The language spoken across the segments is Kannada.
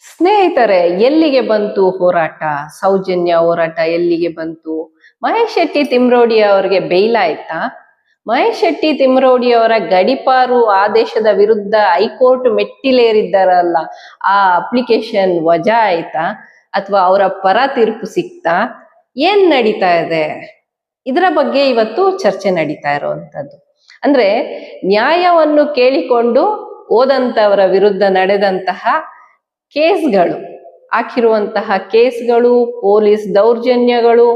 ಸ್ನೇಹಿತರೆ, ಎಲ್ಲಿಗೆ ಬಂತು ಹೋರಾಟ? ಸೌಜನ್ಯ ಹೋರಾಟ ಎಲ್ಲಿಗೆ ಬಂತು? ಮಹೇಶ್ ಶೆಟ್ಟಿ ತಿಮ್ರೋಡಿ ಅವರಿಗೆ ಬೇಲ್ ಆಯ್ತಾ? ಮಹೇಶ್ ಶೆಟ್ಟಿ ತಿಮ್ರೋಡಿ ಅವರ ಗಡೀಪಾರು ಆದೇಶದ ವಿರುದ್ಧ ಹೈಕೋರ್ಟ್ ಮೆಟ್ಟಿಲೇರಿದ್ದಾರಲ್ಲ, ಆ ಅಪ್ಲಿಕೇಶನ್ ವಜಾ ಆಯ್ತಾ? ಅಥವಾ ಅವರ ಪರ ತೀರ್ಪು ಸಿಕ್ತಾ? ಏನ್ ನಡೀತಾ ಇದೆ? ಇದರ ಬಗ್ಗೆ ಇವತ್ತು ಚರ್ಚೆ ನಡೀತಾ ಇರುವಂತದ್ದು. ಅಂದ್ರೆ ನ್ಯಾಯವನ್ನು ಕೇಳಿಕೊಂಡು ಹೋದಂತವರ ವಿರುದ್ಧ ನಡೆದಂತಹ ಕೇಸ್ಗಳು, ಹಾಕಿರುವಂತಹ ಕೇಸ್ಗಳು, ಪೊಲೀಸ್ ದೌರ್ಜನ್ಯಗಳು,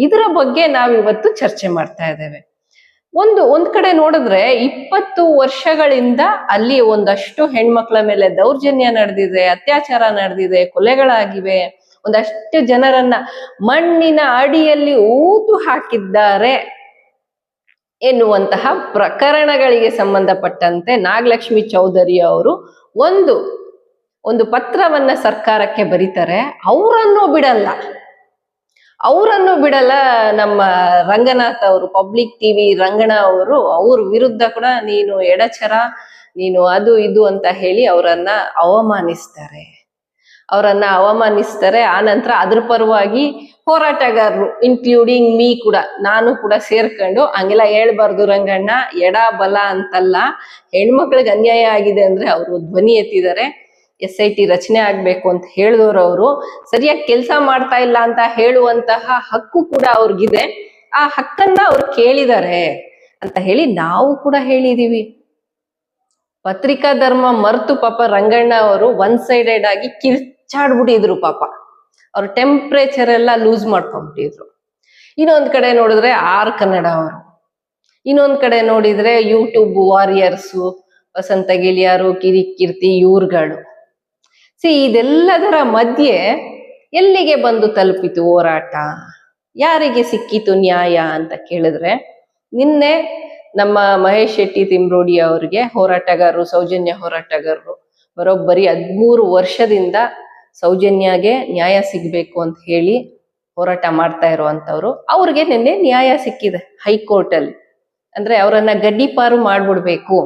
ಇದರ ಬಗ್ಗೆ ನಾವಿವತ್ತು ಚರ್ಚೆ ಮಾಡ್ತಾ ಇದ್ದೇವೆ. ಒಂದ್ ಕಡೆ ನೋಡಿದ್ರೆ 20 ವರ್ಷಗಳಿಂದ ಅಲ್ಲಿ ಒಂದಷ್ಟು ಹೆಣ್ಮಕ್ಳ ಮೇಲೆ ದೌರ್ಜನ್ಯ ನಡೆದಿದೆ, ಅತ್ಯಾಚಾರ ನಡೆದಿದೆ, ಕೊಲೆಗಳಾಗಿವೆ, ಒಂದಷ್ಟು ಜನರನ್ನ ಮಣ್ಣಿನ ಅಡಿಯಲ್ಲಿ ಊತು ಹಾಕಿದ್ದಾರೆ ಎನ್ನುವಂತಹ ಪ್ರಕರಣಗಳಿಗೆ ಸಂಬಂಧಪಟ್ಟಂತೆ ನಾಗಲಕ್ಷ್ಮಿ ಚೌಧರಿ ಅವರು ಒಂದು ಪತ್ರವನ್ನ ಸರ್ಕಾರಕ್ಕೆ ಬರೀತಾರೆ. ಅವರನ್ನು ಬಿಡಲ್ಲ ನಮ್ಮ ರಂಗನಾಥ್ ಅವರು, ಪಬ್ಲಿಕ್ ಟಿವಿ ರಂಗಣ ಅವರು, ಅವ್ರ ವಿರುದ್ಧ ಕೂಡ ನೀನು ಎಡಚರ, ನೀನು ಅದು ಇದು ಅಂತ ಹೇಳಿ ಅವರನ್ನ ಅವಮಾನಿಸ್ತಾರೆ. ಆ ನಂತರ ಅದ್ರ ಪರವಾಗಿ ಹೋರಾಟಗಾರರು, ಇನ್ಕ್ಲೂಡಿಂಗ್ ಮೀ ಕೂಡ, ನಾನು ಕೂಡ ಸೇರ್ಕೊಂಡು, ಹಂಗೆಲ್ಲ ಹೇಳ್ಬಾರ್ದು ರಂಗಣ್ಣ, ಎಡ ಬಲ ಅಂತಲ್ಲ, ಹೆಣ್ಮಕ್ಳಿಗೆ ಅನ್ಯಾಯ ಆಗಿದೆ ಅಂದ್ರೆ ಅವರು ಧ್ವನಿ ಎತ್ತಿದ್ದಾರೆ. SIT ರಚನೆ ಆಗ್ಬೇಕು ಅಂತ ಹೇಳಿದವರು, ಅವರು ಸರಿಯಾಗಿ ಕೆಲಸ ಮಾಡ್ತಾ ಇಲ್ಲ ಅಂತ ಹೇಳುವಂತಹ ಹಕ್ಕು ಕೂಡ ಅವ್ರಿಗಿದೆ. ಆ ಹಕ್ಕನ್ನ ಅವ್ರು ಕೇಳಿದ್ದಾರೆ ಅಂತ ಹೇಳಿ ನಾವು ಕೂಡ ಹೇಳಿದೀವಿ. ಪತ್ರಿಕಾ ಧರ್ಮ ಮರ್ತು ಪಾಪ ರಂಗಣ್ಣ ಅವರು ಒನ್ ಸೈಡೆಡ್ ಆಗಿ ಕಿರ್ಚಾಡ್ಬಿಟ್ಟಿದ್ರು. ಪಾಪ ಅವ್ರ ಟೆಂಪ್ರೇಚರ್ ಎಲ್ಲ ಲೂಸ್ ಮಾಡ್ಕೊಂಡ್ಬಿಟ್ಟಿದ್ರು. ಇನ್ನೊಂದ್ ಕಡೆ ನೋಡಿದ್ರೆ ಕನ್ನಡ ಅವರು, ಇನ್ನೊಂದ್ ಕಡೆ ನೋಡಿದ್ರೆ ಯೂಟ್ಯೂಬ್ ವಾರಿಯರ್ಸು, ವಸಂತ ಗಿಳಿಯಾರು, ಕಿರಿಕೀರ್ತಿ, ಇವ್ರುಗಳು. ಇದೆಲ್ಲದರ ಮಧ್ಯೆ ಎಲ್ಲಿಗೆ ಬಂದು ತಲುಪಿತು ಹೋರಾಟ? ಯಾರಿಗೆ ಸಿಕ್ಕಿತು ನ್ಯಾಯ ಅಂತ ಕೇಳಿದ್ರೆ, ನಿನ್ನೆ ನಮ್ಮ ಮಹೇಶ್ ಶೆಟ್ಟಿ ತಿಮ್ರೋಡಿ ಅವರಿಗೆ ಹೋರಾಟಗಾರರು, ಸೌಜನ್ಯ ಹೋರಾಟಗಾರರು, ಬರೋಬ್ಬರಿ 13 ವರ್ಷದಿಂದ ಸೌಜನ್ಯಗೆ ನ್ಯಾಯ ಸಿಗ್ಬೇಕು ಅಂತ ಹೇಳಿ ಹೋರಾಟ ಮಾಡ್ತಾ ಇರುವಂತವ್ರು, ಅವ್ರಿಗೆ ನಿನ್ನೆ ನ್ಯಾಯ ಸಿಕ್ಕಿದೆ ಹೈಕೋರ್ಟ್ ಅಲ್ಲಿ. ಅಂದ್ರೆ ಅವರನ್ನ ಗಡ್ಡಿಪಾರು ಮಾಡ್ಬಿಡ್ಬೇಕು,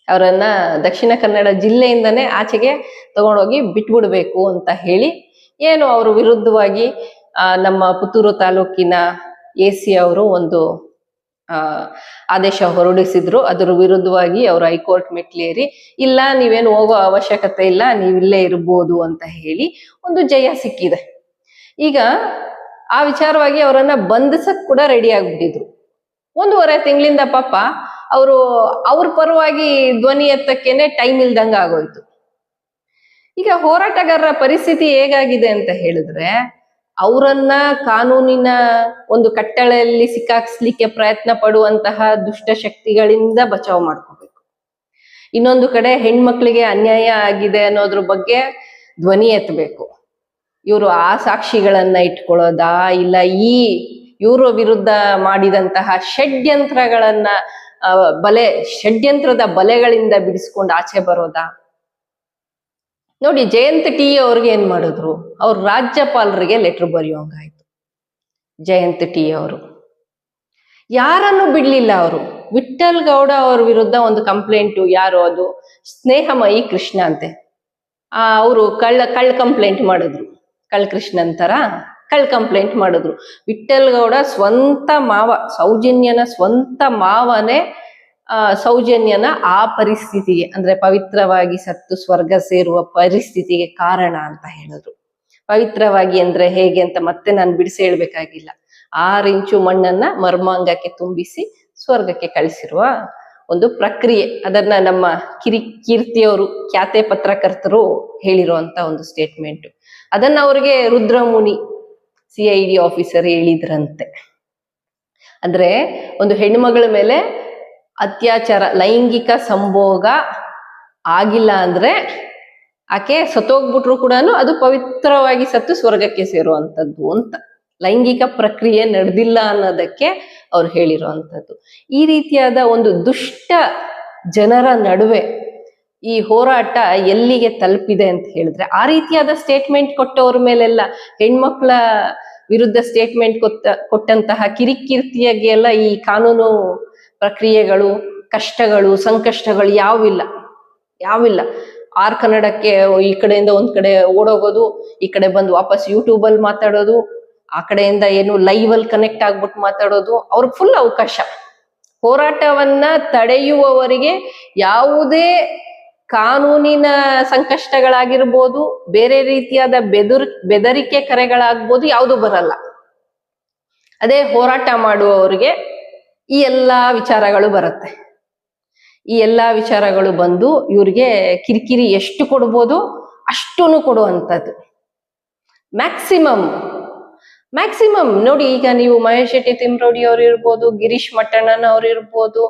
ಅವರನ್ನ ದಕ್ಷಿಣ ಕನ್ನಡ ಜಿಲ್ಲೆಯಿಂದನೇ ಆಚೆಗೆ ತಗೊಂಡೋಗಿ ಬಿಟ್ಬಿಡ್ಬೇಕು ಅಂತ ಹೇಳಿ ಏನು ಅವ್ರ ವಿರುದ್ಧವಾಗಿ ನಮ್ಮ ಪುತ್ತೂರು ತಾಲೂಕಿನ AC ಅವರು ಒಂದು ಆದೇಶ ಹೊರಡಿಸಿದ್ರು. ಅದರ ವಿರುದ್ಧವಾಗಿ ಅವರು ಹೈಕೋರ್ಟ್ ಮೆಟ್ಲೇರಿ, ಇಲ್ಲ ನೀವೇನು ಹೋಗೋ ಅವಶ್ಯಕತೆ ಇಲ್ಲ, ನೀವಿಲ್ಲೇ ಇರ್ಬೋದು ಅಂತ ಹೇಳಿ ಒಂದು ಜಯ ಸಿಕ್ಕಿದೆ. ಈಗ ಆ ವಿಚಾರವಾಗಿ ಅವರನ್ನ ಬಂಧಿಸಕ್ ಕೂಡ ರೆಡಿ ಆಗ್ಬಿಟ್ಟಿದ್ರು. 1.5 ತಿಂಗಳಿಂದ ಪಾಪ ಅವ್ರ ಪರವಾಗಿ ಧ್ವನಿ ಎತ್ತಕ್ಕೇನೆ ಟೈಮ್ ಇಲ್ದಂಗ ಆಗೋಯ್ತು. ಈಗ ಹೋರಾಟಗಾರರ ಪರಿಸ್ಥಿತಿ ಹೇಗಾಗಿದೆ ಅಂತ ಹೇಳಿದ್ರೆ, ಅವರನ್ನ ಕಾನೂನಿನ ಒಂದು ಕಟ್ಟಳೆಯಲ್ಲಿ ಸಿಕ್ಕಾಕ್ಸ್ಲಿಕ್ಕೆ ಪ್ರಯತ್ನ ಪಡುವಂತಹ ದುಷ್ಟಶಕ್ತಿಗಳಿಂದ ಬಚಾವ್ ಮಾಡ್ಕೋಬೇಕು. ಇನ್ನೊಂದು ಕಡೆ ಹೆಣ್ಮಕ್ಳಿಗೆ ಅನ್ಯಾಯ ಆಗಿದೆ ಅನ್ನೋದ್ರ ಬಗ್ಗೆ ಧ್ವನಿ ಎತ್ತಬೇಕು. ಇವರು ಆ ಸಾಕ್ಷಿಗಳನ್ನ ಇಟ್ಕೊಳ್ಳೋದಾ, ಇಲ್ಲ ಇವರು ವಿರುದ್ಧ ಮಾಡಿದಂತಹ ಷಡ್ಯಂತ್ರದ ಬಲೆಗಳಿಂದ ಬಿಡಿಸ್ಕೊಂಡು ಆಚೆ ಬರೋದಾ? ನೋಡಿ, ಜಯಂತ್ ಟಿ ಅವ್ರಿಗೆ ಏನ್ ಮಾಡಿದ್ರು, ಅವ್ರು ರಾಜ್ಯಪಾಲರಿಗೆ ಲೆಟರ್ ಬರೆಯೋಂಗಾಯ್ತು. ಜಯಂತ್ ಟಿ ಅವರು ಯಾರನ್ನು ಬಿಡ್ಲಿಲ್ಲ. ಅವರು ವಿಠಲ್ ಗೌಡ ಅವ್ರ ವಿರುದ್ಧ ಒಂದು ಕಂಪ್ಲೇಂಟು, ಯಾರು ಅದು ಸ್ನೇಹಮಯಿ ಕೃಷ್ಣ ಅಂತೆ, ಅವರು ಕಳ್ಳ ಕಂಪ್ಲೇಂಟ್ ಮಾಡಿದ್ರು. ಕೃಷ್ಣನ್ ತರ ಕಂಪ್ಲೇಂಟ್ ಮಾಡಿದ್ರು. ವಿಠಲ್ ಗೌಡ ಸ್ವಂತ ಮಾವ, ಸೌಜನ್ಯನ ಸ್ವಂತ ಮಾವನೇ ಸೌಜನ್ಯನ ಆ ಪರಿಸ್ಥಿತಿಗೆ, ಅಂದ್ರೆ ಪವಿತ್ರವಾಗಿ ಸತ್ತು ಸ್ವರ್ಗ ಸೇರುವ ಪರಿಸ್ಥಿತಿಗೆ ಕಾರಣ ಅಂತ ಹೇಳಿದ್ರು. ಪವಿತ್ರವಾಗಿ ಅಂದ್ರೆ ಹೇಗೆ ಅಂತ ಮತ್ತೆ ನಾನು ಬಿಡಿಸಿ ಹೇಳ್ಬೇಕಾಗಿಲ್ಲ. 6 ಇಂಚು ಮಣ್ಣನ್ನ ಮರ್ಮಾಂಗಕ್ಕೆ ತುಂಬಿಸಿ ಸ್ವರ್ಗಕ್ಕೆ ಕಳಿಸಿರುವ ಒಂದು ಪ್ರಕ್ರಿಯೆ. ಅದನ್ನ ನಮ್ಮ ಕೀರ್ತಿಯವರು, ಖ್ಯಾತೆ ಪತ್ರಕರ್ತರು ಹೇಳಿರುವಂತ ಒಂದು ಸ್ಟೇಟ್ಮೆಂಟ್. ಅದನ್ನ ಅವ್ರಿಗೆ ರುದ್ರಮುನಿ CID ಆಫೀಸರ್ ಹೇಳಿದ್ರಂತೆ. ಅಂದ್ರೆ ಒಂದು ಹೆಣ್ಮಗಳ ಮೇಲೆ ಅತ್ಯಾಚಾರ, ಲೈಂಗಿಕ ಸಂಭೋಗ ಆಗಿಲ್ಲ ಅಂದ್ರೆ ಆಕೆ ಸತ್ತೋಗ್ಬಿಟ್ರು ಕೂಡ ಅದು ಪವಿತ್ರವಾಗಿ ಸತ್ತು ಸ್ವರ್ಗಕ್ಕೆ ಸೇರುವಂಥದ್ದು ಅಂತ. ಲೈಂಗಿಕ ಪ್ರಕ್ರಿಯೆ ನಡೆದಿಲ್ಲ ಅನ್ನೋದಕ್ಕೆ ಅವ್ರು ಹೇಳಿರುವಂಥದ್ದು. ಈ ರೀತಿಯಾದ ಒಂದು ದುಷ್ಟ ಜನರ ನಡುವೆ ಈ ಹೋರಾಟ ಎಲ್ಲಿಗೆ ತಲುಪಿದೆ ಅಂತ ಹೇಳಿದ್ರೆ, ಆ ರೀತಿಯಾದ ಸ್ಟೇಟ್ಮೆಂಟ್ ಕೊಟ್ಟವ್ರ ಮೇಲೆಲ್ಲ, ಹೆಣ್ಮಕ್ಳ ವಿರುದ್ಧ ಸ್ಟೇಟ್ಮೆಂಟ್ ಕೊಟ್ಟಂತಹ ಕಿರಿಕೀರ್ತಿಯಾಗಿ ಎಲ್ಲ ಈ ಕಾನೂನು ಪ್ರಕ್ರಿಯೆಗಳು, ಕಷ್ಟಗಳು, ಸಂಕಷ್ಟಗಳು ಯಾವಿಲ್ಲ. ಆರ್ ಕನ್ನಡಕ್ಕೆ ಈ ಕಡೆಯಿಂದ ಒಂದ್ ಕಡೆ ಓಡೋಗೋದು, ಈ ಕಡೆ ಬಂದು ವಾಪಸ್ ಯೂಟ್ಯೂಬ್ ಅಲ್ಲಿ ಮಾತಾಡೋದು, ಆ ಕಡೆಯಿಂದ ಏನು ಲೈವ್ ಅಲ್ಲಿ ಕನೆಕ್ಟ್ ಆಗ್ಬಿಟ್ಟು ಮಾತಾಡೋದು, ಅವ್ರಿಗೆ ಫುಲ್ ಅವಕಾಶ. ಹೋರಾಟವನ್ನ ತಡೆಯುವವರಿಗೆ ಯಾವುದೇ ಕಾನೂನಿನ ಸಂಕಷ್ಟಗಳಾಗಿರ್ಬೋದು, ಬೇರೆ ರೀತಿಯಾದ ಬೆದರಿಕೆ ಕರೆಗಳಾಗ್ಬೋದು, ಯಾವುದು ಬರಲ್ಲ. ಅದೇ ಹೋರಾಟ ಮಾಡುವವರಿಗೆ ಈ ಎಲ್ಲಾ ವಿಚಾರಗಳು ಬರುತ್ತೆ. ಈ ಎಲ್ಲಾ ವಿಚಾರಗಳು ಬಂದು ಇವ್ರಿಗೆ ಕಿರಿಕಿರಿ ಎಷ್ಟು ಕೊಡ್ಬೋದು ಅಷ್ಟೂನು ಕೊಡುವಂಥದ್ದು. ಮ್ಯಾಕ್ಸಿಮಮ್ ನೋಡಿ, ಈಗ ನೀವು ಮಹೇಶ್ ಶೆಟ್ಟಿ ತಿಮ್ರೋಡಿ ಅವ್ರು ಇರ್ಬೋದು, ಗಿರೀಶ್ ಮಟ್ಟಣ್ಣನ್ ಅವ್ರು ಇರ್ಬೋದು,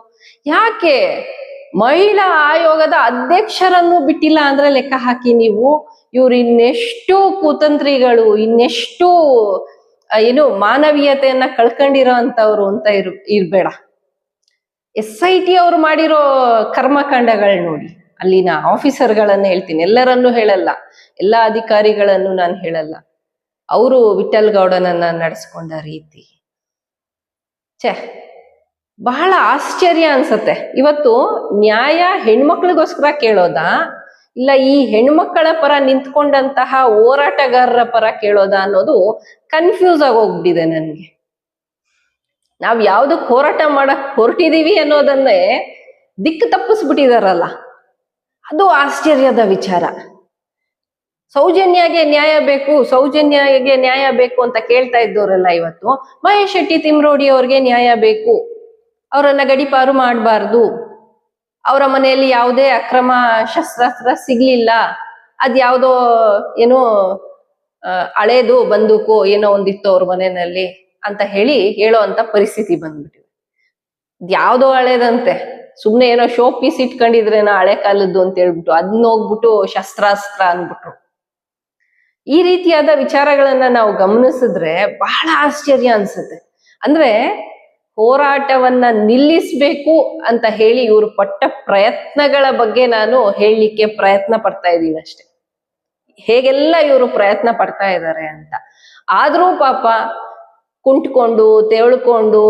ಯಾಕೆ ಮಹಿಳಾ ಆಯೋಗದ ಅಧ್ಯಕ್ಷರನ್ನು ಬಿಟ್ಟಿಲ್ಲ ಅಂದ್ರೆ ಲೆಕ್ಕ ಹಾಕಿ ನೀವು. ಇವ್ರು ಇನ್ನೆಷ್ಟು ಕುತಂತ್ರಿಗಳು, ಇನ್ನೆಷ್ಟು ಏನು ಮಾನವೀಯತೆಯನ್ನ ಕಳ್ಕೊಂಡಿರೋ ಅಂತವ್ರು ಅಂತ ಇರ್ಬೇಡ. SIT ಅವ್ರು ಮಾಡಿರೋ ಕರ್ಮಕಾಂಡಗಳು ನೋಡಿ, ಅಲ್ಲಿನ ಆಫೀಸರ್ಗಳನ್ನ ಹೇಳ್ತೀನಿ, ಎಲ್ಲರನ್ನೂ ಹೇಳಲ್ಲ, ಎಲ್ಲಾ ಅಧಿಕಾರಿಗಳನ್ನು ನಾನು ಹೇಳಲ್ಲ. ಅವರು ವಿಠಲ್ ಗೌಡನನ್ನ ನಡೆಸ್ಕೊಂಡ ರೀತಿ ಬಹಳ ಆಶ್ಚರ್ಯ ಅನ್ಸತ್ತೆ. ಇವತ್ತು ನ್ಯಾಯ ಹೆಣ್ಮಕ್ಳಿಗೋಸ್ಕರ ಕೇಳೋದಾ, ಇಲ್ಲ ಈ ಹೆಣ್ಮಕ್ಕಳ ಪರ ನಿಂತ್ಕೊಂಡಂತಹ ಹೋರಾಟಗಾರರ ಪರ ಕೇಳೋದಾ ಅನ್ನೋದು ಕನ್ಫ್ಯೂಸ್ ಆಗೋಗ್ಬಿಟ್ಟಿದೆ ನನ್ಗೆ. ನಾವ್ ಯಾವ್ದಕ್ ಹೋರಾಟ ಮಾಡಕ್ ಹೊರಟಿದೀವಿ ಅನ್ನೋದನ್ನೇ ದಿಕ್ಕು ತಪ್ಪಿಸ್ಬಿಟ್ಟಿದಾರಲ್ಲ, ಅದು ಆಶ್ಚರ್ಯದ ವಿಚಾರ. ಸೌಜನ್ಯಗೆ ನ್ಯಾಯ ಬೇಕು ಅಂತ ಕೇಳ್ತಾ ಇದ್ದವರೆಲ್ಲ ಇವತ್ತು ಮಹೇಶ್ ಶೆಟ್ಟಿ ತಿಮ್ರೋಡಿ ಅವ್ರಿಗೆ ನ್ಯಾಯ ಬೇಕು, ಅವರನ್ನ ಗಡಿಪಾರು ಮಾಡಬಾರ್ದು, ಅವರ ಮನೆಯಲ್ಲಿ ಯಾವುದೇ ಅಕ್ರಮ ಶಸ್ತ್ರಾಸ್ತ್ರ ಸಿಗ್ಲಿಲ್ಲ, ಅದ್ಯಾವುದೋ ಏನೋ ಹಳೇದು ಬಂದೂಕು ಏನೋ ಒಂದಿತ್ತು ಅವ್ರ ಮನೆಯಲ್ಲಿ ಅಂತ ಹೇಳೋ ಅಂತ ಪರಿಸ್ಥಿತಿ ಬಂದ್ಬಿಟ್ಟಿದೆ. ಯಾವ್ದೋ ಹಳೇದಂತೆ, ಸುಮ್ನೆ ಏನೋ ಶೋ ಪೀಸ್ ಇಟ್ಕೊಂಡಿದ್ರೇನೋ ಹಳೆ ಕಾಲದ್ದು ಅಂತ ಹೇಳ್ಬಿಟ್ಟು ಅದನ್ನ ಹೋಗ್ಬಿಟ್ಟು ಶಸ್ತ್ರಾಸ್ತ್ರ ಅನ್ಬಿಟ್ರು. ಈ ರೀತಿಯಾದ ವಿಚಾರಗಳನ್ನ ನಾವು ಗಮನಿಸಿದ್ರೆ ಬಹಳ ಆಶ್ಚರ್ಯ ಅನ್ಸುತ್ತೆ. ಅಂದ್ರೆ ಹೋರಾಟವನ್ನ ನಿಲ್ಲಿಸ್ಬೇಕು ಅಂತ ಹೇಳಿ ಇವರು ಪಟ್ಟ ಪ್ರಯತ್ನಗಳ ಬಗ್ಗೆ ನಾನು ಹೇಳಲಿಕ್ಕೆ ಪ್ರಯತ್ನ ಪಡ್ತಾ ಇದ್ದೀನಿ ಅಷ್ಟೆ, ಹೇಗೆಲ್ಲ ಇವರು ಪ್ರಯತ್ನ ಪಡ್ತಾ ಇದ್ದಾರೆ ಅಂತ. ಆದ್ರೂ ಪಾಪ ಕುಂಟ್ಕೊಂಡು ತೆವಳ್ಕೊಂಡು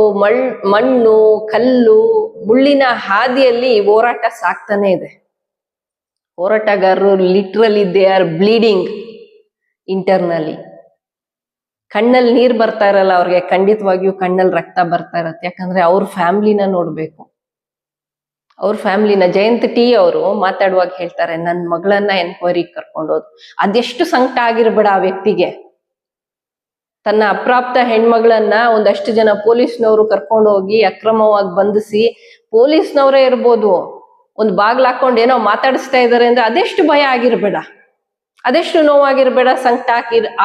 ಮಣ್ಣು ಕಲ್ಲು ಮುಳ್ಳಿನ ಹಾದಿಯಲ್ಲಿ ಹೋರಾಟ ಸಾಕ್ತಾನೆ ಇದೆ. ಹೋರಾಟಗಾರರು literally they are bleeding internally. ಕಣ್ಣಲ್ಲಿ ನೀರ್ ಬರ್ತಾ ಇರಲ್ಲ ಅವ್ರಿಗೆ, ಖಂಡಿತವಾಗಿಯೂ ಕಣ್ಣಲ್ಲಿ ರಕ್ತ ಬರ್ತಾ ಇರತ್ತೆ. ಯಾಕಂದ್ರೆ ಅವ್ರ ಫ್ಯಾಮಿಲಿನ ನೋಡ್ಬೇಕು. ಅವ್ರ ಫ್ಯಾಮಿಲಿನ ಜಯಂತ್ ಟಿ ಅವರು ಮಾತಾಡುವಾಗ ಹೇಳ್ತಾರೆ, ನನ್ ಮಗಳನ್ನ ಎನ್ಕ್ವೈರಿಗೆ ಕರ್ಕೊಂಡೋದು. ಅದೆಷ್ಟು ಸಂಕಟ ಆಗಿರ್ಬೇಡ ಆ ವ್ಯಕ್ತಿಗೆ. ತನ್ನ ಅಪ್ರಾಪ್ತ ಹೆಣ್ಮಗಳನ್ನ ಒಂದಷ್ಟು ಜನ ಪೊಲೀಸ್ನವರು ಕರ್ಕೊಂಡೋಗಿ ಅಕ್ರಮವಾಗಿ ಬಂಧಿಸಿ, ಪೊಲೀಸ್ನವರೇ ಇರ್ಬೋದು, ಒಂದು ಬಾಗ್ಲ ಹಾಕೊಂಡು ಏನೋ ಮಾತಾಡಿಸ್ತಾ ಇದ್ದಾರೆ ಅಂದ್ರೆ ಅದೆಷ್ಟು ಭಯ ಆಗಿರ್ಬೇಡ, ಅದೆಷ್ಟು ನೋವಾಗಿರ್ಬೇಡ, ಸಂಕಟ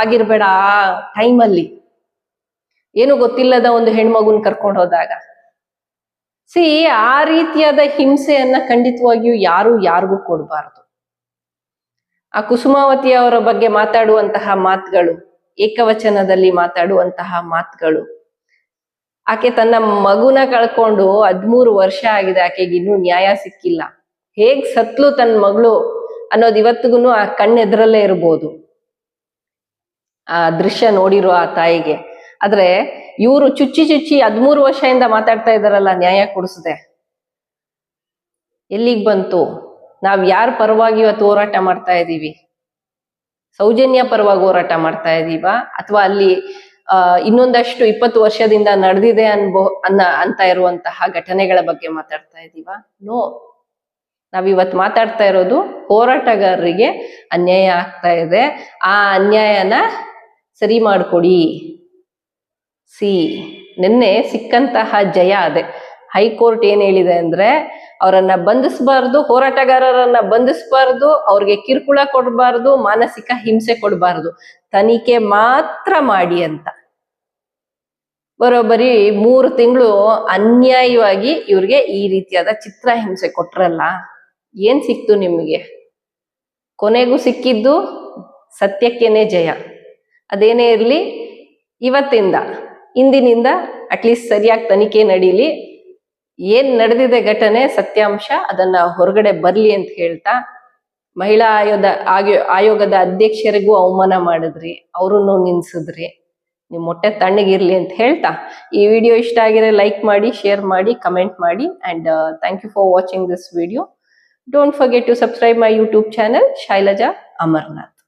ಆಗಿರ್ಬೇಡ. ಆ ಟೈಮಲ್ಲಿ ಏನು ಗೊತ್ತಿಲ್ಲದ ಒಂದು ಹೆಣ್ಮಗುನ್ ಕರ್ಕೊಂಡು ಹೋದಾಗ ಆ ರೀತಿಯಾದ ಹಿಂಸೆಯನ್ನ ಖಂಡಿತವಾಗಿಯೂ ಯಾರಿಗೂ ಕೊಡಬಾರ್ದು. ಆ ಕುಸುಮಾವತಿ ಅವರ ಬಗ್ಗೆ ಮಾತಾಡುವಂತಹ ಮಾತುಗಳು, ಏಕವಚನದಲ್ಲಿ ಮಾತಾಡುವಂತಹ ಮಾತುಗಳು, ಆಕೆ ತನ್ನ ಮಗುನ ಕಳ್ಕೊಂಡು 13 ವರ್ಷ ಆಗಿದೆ, ಆಕೆಗೆ ಇನ್ನೂ ನ್ಯಾಯ ಸಿಕ್ಕಿಲ್ಲ. ಹೇಗ್ ಸತ್ಲು ತನ್ನ ಮಗಳು ಅನ್ನೋದು ಇವತ್ತಿಗೂ ಆ ಕಣ್ಣೆದ್ರಲ್ಲೇ ಇರ್ಬೋದು, ಆ ದೃಶ್ಯ ನೋಡಿರೋ ಆ ತಾಯಿಗೆ. ಆದ್ರೆ ಇವರು ಚುಚ್ಚಿ 13 ವರ್ಷದಿಂದ ಮಾತಾಡ್ತಾ ಇದಾರಲ್ಲ, ನ್ಯಾಯ ಕೊಡಿಸದೆ ಎಲ್ಲಿಗ್ ಬಂತು? ನಾವ್ ಯಾರ ಪರವಾಗಿ ಇವತ್ತು ಹೋರಾಟ ಮಾಡ್ತಾ ಇದ್ದೀವಿ? ಸೌಜನ್ಯ ಪರವಾಗಿ ಹೋರಾಟ ಮಾಡ್ತಾ ಇದೀವ, ಅಥವಾ ಅಲ್ಲಿ ಇನ್ನೊಂದಷ್ಟು 20 ವರ್ಷದಿಂದ ನಡೆದಿದೆ ಅಂತ ಇರುವಂತಹ ಘಟನೆಗಳ ಬಗ್ಗೆ ಮಾತಾಡ್ತಾ ಇದೀವ? ನೋ, ನಾವಿವತ್ತು ಮಾತಾಡ್ತಾ ಇರೋದು ಹೋರಾಟಗಾರರಿಗೆ ಅನ್ಯಾಯ ಆಗ್ತಾ ಇದೆ, ಆ ಅನ್ಯಾಯನ ಸರಿ ಮಾಡ್ಕೊಡಿ. ನಿನ್ನೆ ಸಿಕ್ಕಂತಹ ಜಯ ಅದೇ. ಹೈಕೋರ್ಟ್ ಏನ್ ಹೇಳಿದೆ ಅಂದ್ರೆ, ಅವರನ್ನ ಬಂಧಿಸಬಾರ್ದು, ಹೋರಾಟಗಾರರನ್ನ ಬಂಧಿಸಬಾರ್ದು, ಅವ್ರಿಗೆ ಕಿರುಕುಳ ಕೊಡಬಾರ್ದು, ಮಾನಸಿಕ ಹಿಂಸೆ ಕೊಡಬಾರ್ದು, ತನಿಖೆ ಮಾತ್ರ ಮಾಡಿ ಅಂತ. ಬರೋಬ್ಬರಿ 3 ತಿಂಗಳು ಅನ್ಯಾಯವಾಗಿ ಇವ್ರಿಗೆ ಈ ರೀತಿಯಾದ ಚಿತ್ರಹಿಂಸೆ ಕೊಟ್ರಲ್ಲ, ಏನ್ ಸಿಕ್ತು ನಿಮಗೆ? ಕೊನೆಗೂ ಸಿಕ್ಕಿದ್ದು ಸತ್ಯಕ್ಕೇನೆ ಜಯ. ಅದೇನೇ ಇರ್ಲಿ, ಇಂದಿನಿಂದ ಅಟ್ಲೀಸ್ಟ್ ಸರಿಯಾಗಿ ತನಿಖೆ ನಡೀಲಿ, ಏನ್ ನಡೆದಿದೆ ಘಟನೆ ಸತ್ಯಾಂಶ ಅದನ್ನ ಹೊರಗಡೆ ಬರ್ಲಿ ಅಂತ ಹೇಳ್ತಾ, ಮಹಿಳಾ ಆಯೋಗದ ಅಧ್ಯಕ್ಷರಿಗೂ ಅವಮಾನ ಮಾಡಿದ್ರಿ, ಅವ್ರನ್ನು ನಿನ್ಸಿದ್ರಿ, ನೀವು ಮೊಟ್ಟೆ ತಣ್ಣಗಿರ್ಲಿ ಅಂತ ಹೇಳ್ತಾ, ಈ ವಿಡಿಯೋ ಇಷ್ಟ ಆಗಿದ್ರೆ ಲೈಕ್ ಮಾಡಿ, ಶೇರ್ ಮಾಡಿ, ಕಮೆಂಟ್ ಮಾಡಿ, and thank you for watching this video. Don't forget to subscribe my YouTube channel, Shailaja Amarnath.